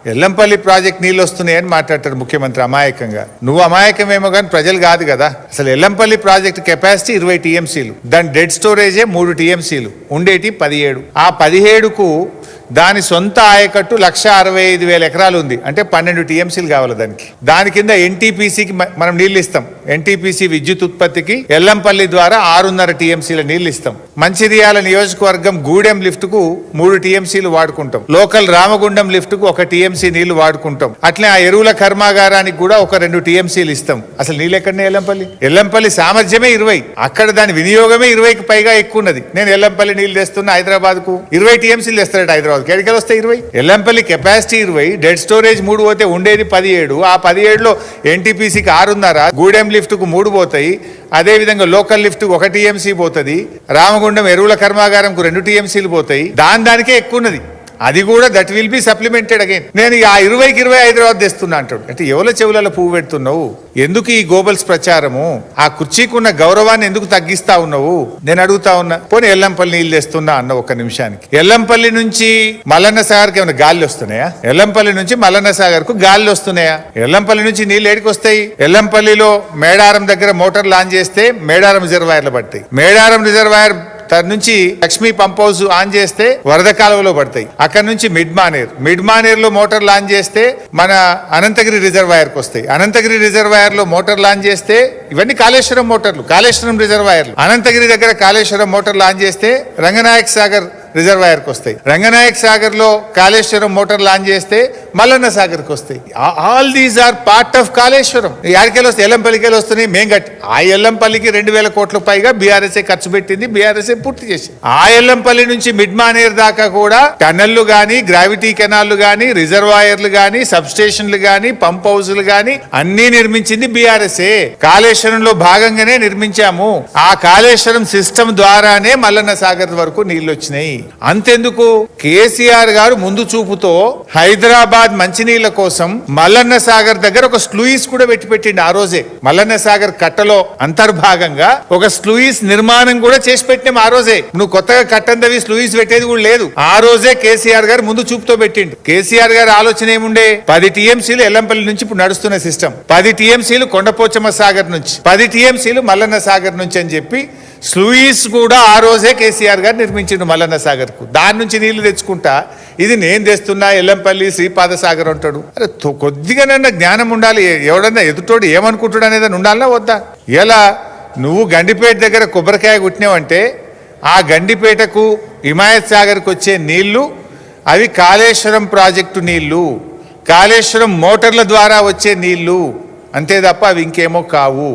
Yellampalli project నీళ్ళు వస్తున్నాయని మాట్లాడతారు ముఖ్యమంత్రి అమాయకంగా. నువ్వు అమాయకమేమో కానీ ప్రజలు కాదు కదా. అసలు ఎల్లంపల్లి ప్రాజెక్ట్ కెపాసిటీ 20 టీఎంసీలు, దాని డెడ్ స్టోరేజే 3 టీఎంసీలు, ఉండేటి 17. ఆ 17కు దాని సొంత ఆయకట్టు 1,65,000 ఎకరాలు ఉంది, అంటే 12 టీఎంసీలు కావాలి దానికి. దాని కింద ఎన్టీపీసీకి మనం నీళ్ళు ఇస్తాం. ఎన్టీపీసీ విద్యుత్ ఉత్పత్తికి ఎల్లంపల్లి ద్వారా 6.5 టీఎంసీల నీళ్ళు ఇస్తాం. మంచిర్యాల నియోజకవర్గం గూడెం లిఫ్ట్ కు 3 టీఎంసీలు వాడుకుంటాం. లోకల్ రామగుండం లిఫ్ట్ కు 1 టీఎంసీ నీళ్లు వాడుకుంటాం. అట్లే ఆ ఎరువుల కర్మాగారానికి కూడా ఒక 2 టీఎంసీలు ఇస్తాం. అసలు నీళ్ళు ఎక్కడనే ఎల్లంపల్లి సామర్థ్యమే 20, అక్కడ దాని వినియోగమే 20కి పైగా ఎక్కువ ఉన్నది. నేను ఎల్లంపల్లి నీళ్లు తెస్తున్నా హైదరాబాద్ కు 20 టీఎంసీలు తెస్తారట హైదరాబాద్. కేడికలు వస్తాయి 20? ఎల్లంపల్లి కెపాసిటీ 20, డెడ్ స్టోరేజ్ 3 పోతే ఉండేది 17. ఆ 17లో ఎన్టీపీసీకి 6.5, గూడెం లిఫ్ట్ కు 3 పోతాయి. అదేవిధంగా లోకల్ లిఫ్ట్ 1 టీఎంసీ పోతుంది. రామగుండం ఎరువుల కర్మాగారంకు 2 టీఎంసీలు పోతాయి. దానికే ఎక్కువ ఉన్నది. అది కూడా that will be supplemented again. నేను ఆ 20కి 20 హైదరాబాద్ తెస్తున్నా అంటాడు. అంటే ఎవరి చెవులలో పువ్వు పెడుతున్నావు? ఎందుకు ఈ గోబల్స్ ప్రచారము? ఆ కుర్చీకున్న గౌరవాన్ని ఎందుకు తగ్గిస్తా ఉన్నావు? నేను అడుగుతా ఉన్నా. పోనీ ఎల్లంపల్లి నీళ్ళు తెస్తున్నా అన్న ఒక్క నిమిషానికి. ఎల్లంపల్లి నుంచి మల్లన్న సాగర్కి ఏమైనా గాలి వస్తున్నాయా? ఎల్లంపల్లి నుంచి మల్లన్న సాగర్ కు గాలి వస్తున్నాయా? ఎల్లంపల్లి నుంచి నీళ్ళు ఏడికి వస్తాయి? ఎల్లంపల్లిలో మేడారం దగ్గర మోటార్ లాంచ్ చేస్తే మేడారం రిజర్వాయర్లు పడతాయి. మేడారం రిజర్వాయర్ నుంచి లక్ష్మీ పంప్ హౌస్ ఆన్ చేస్తే వరద కాలువలో పడతాయి. అక్కడ నుంచి మిడ్ మానేర్ లో మోటార్ లాంచ్ చేస్తే మన అనంతగిరి రిజర్వాయర్ కు వస్తాయి. అనంతగిరి రిజర్వాయర్ లో మోటార్ లాంచ్ చేస్తే ఇవన్నీ కాళేశ్వరం మోటార్లు, కాళేశ్వరం రిజర్వాయర్లు. అనంతగిరి దగ్గర కాళేశ్వరం మోటార్ లాంచ్ చేస్తే రంగనాయక్ సాగర్ రిజర్వాయర్ కు వస్తాయి. రంగనాయక్ సాగర్ లో కాళేశ్వరం మోటార్ లాంచ్ చేస్తే మల్లన్న సాగర్ కు వస్తాయి. All these are part of Kaleshwaram. యాడికెళ్ళి వస్తాయి? ఎల్లంపల్లికి వస్తున్నాయి. మేం కట్టి ఆ ఎల్లంపల్లికి 2,000 కోట్ల పైగా బీఆర్ఎస్ఏ ఖర్చు పెట్టింది, బీఆర్ఎస్ఏ పూర్తి చేసింది. ఆ ఎల్లంపల్లి నుంచి మిడ్ మానేర్ దాకా కూడా టన్నెళ్లు గాని, గ్రావిటీ కెనాల్లు గాని, రిజర్వాయర్లు గాని, సబ్ స్టేషన్లు గాని, పంప్ హౌస్లు గాని అన్ని నిర్మించింది బీఆర్ఎస్ఏ. కాళేశ్వరంలో భాగంగానే నిర్మించాము. ఆ కాళేశ్వరం సిస్టమ్ ద్వారానే మల్లన్న సాగర్ వరకు నీళ్లు వచ్చినాయి. అంతెందుకు, కేసీఆర్ గారు ముందు చూపుతో హైదరాబాద్ మంచినీళ్ల కోసం మల్లన్న సాగర్ దగ్గర ఒక స్లూయిస్ కూడా పెట్టిండు. ఆ రోజే మల్లన్న సాగర్ కట్టలో అంతర్భాగంగా ఒక స్లూయిస్ నిర్మాణం కూడా చేసి పెట్టినాం. ఆ రోజే నువ్వు కొత్తగా కట్టందవి స్లూయిస్ పెట్టేది కూడా లేదు. ఆ రోజే కేసీఆర్ గారు ముందు చూపుతో పెట్టిండు. కేసీఆర్ గారు ఆలోచన ఏముండే? 10 టీఎంసీలు ఎల్లంపల్లి నుంచి ఇప్పుడు నడుస్తున్న సిస్టమ్, 10 టీఎంసీలు కొండపోచమ్మ సాగర్ నుంచి, 10 టీఎంసీలు మల్లన్న సాగర్ నుంచి అని చెప్పి స్లూయిస్ కూడా ఆ రోజే కేసీఆర్ గారు నిర్మించిండు మల్లన్న సాగర్ కు. దాని నుంచి నీళ్లు తెచ్చుకుంటా ఇది నేను తెస్తున్నా ఎల్లంపల్లి శ్రీపాద సాగర్ అంటాడు. అరే కొద్దిగానన్నా జ్ఞానం ఉండాలి. ఎవడన్నా ఎదుటోడు ఏమనుకుంటాడు అనేది ఉండాలన్నా వద్దా? ఇలా నువ్వు గండిపేట దగ్గర కొబ్బరికాయ కుట్టినావంటే ఆ గండిపేటకు హిమాయత్ సాగర్కి వచ్చే నీళ్లు అవి కాళేశ్వరం ప్రాజెక్టు నీళ్లు, కాళేశ్వరం మోటార్ల ద్వారా వచ్చే నీళ్లు, అంతే తప్ప అవి ఇంకేమో కావు.